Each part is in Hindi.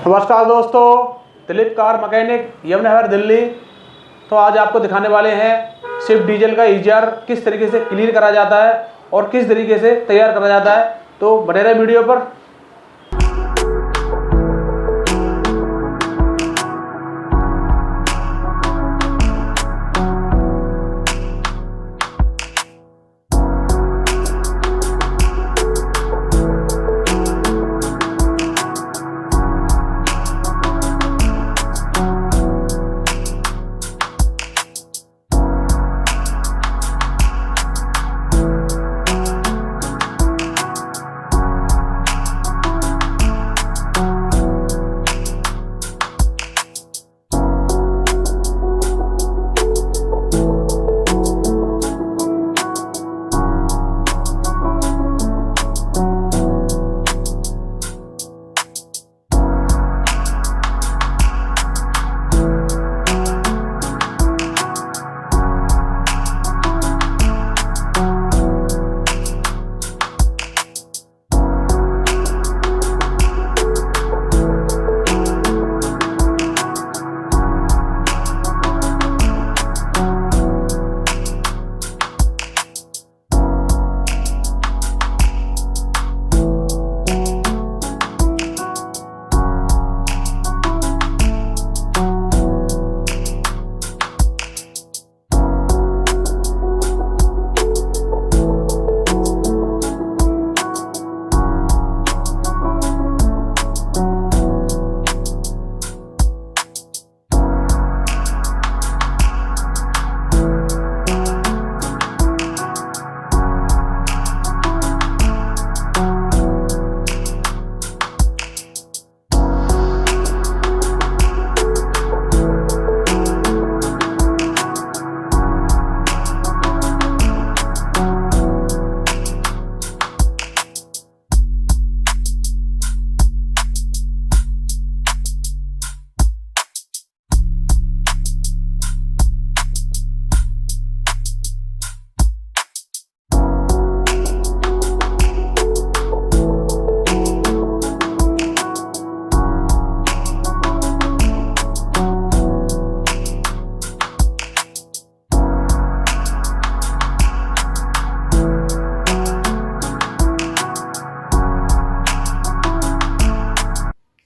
नमस्कार दोस्तों, दिलीप कार मैकेनिक यमुनानगर दिल्ली। तो आज आपको दिखाने वाले हैं स्विफ्ट डीजल का EGR किस तरीके से क्लीन करा जाता है और किस तरीके से तैयार करा जाता है। तो बने रहे वीडियो पर।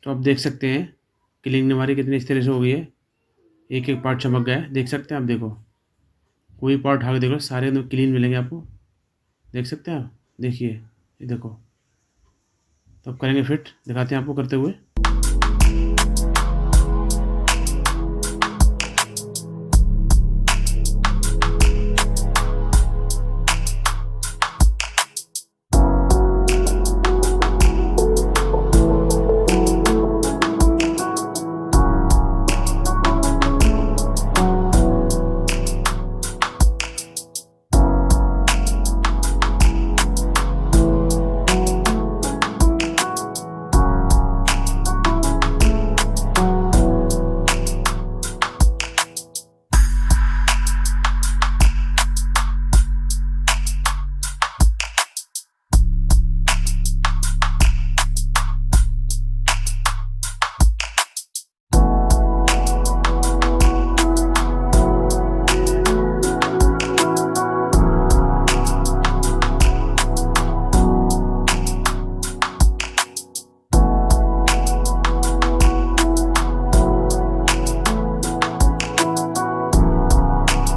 तो आप देख सकते हैं क्लीनिंग हमारी कितनी इस तरह से हो गई है। एक एक पार्ट चमक गया है, देख सकते हैं आप। देखो कोई पार्ट उठा के देखो, सारे एकदम क्लीन मिलेंगे आपको। देख सकते हैं आप, देखिए ये देखो। तो अब करेंगे फिट, दिखाते हैं आपको करते हुए।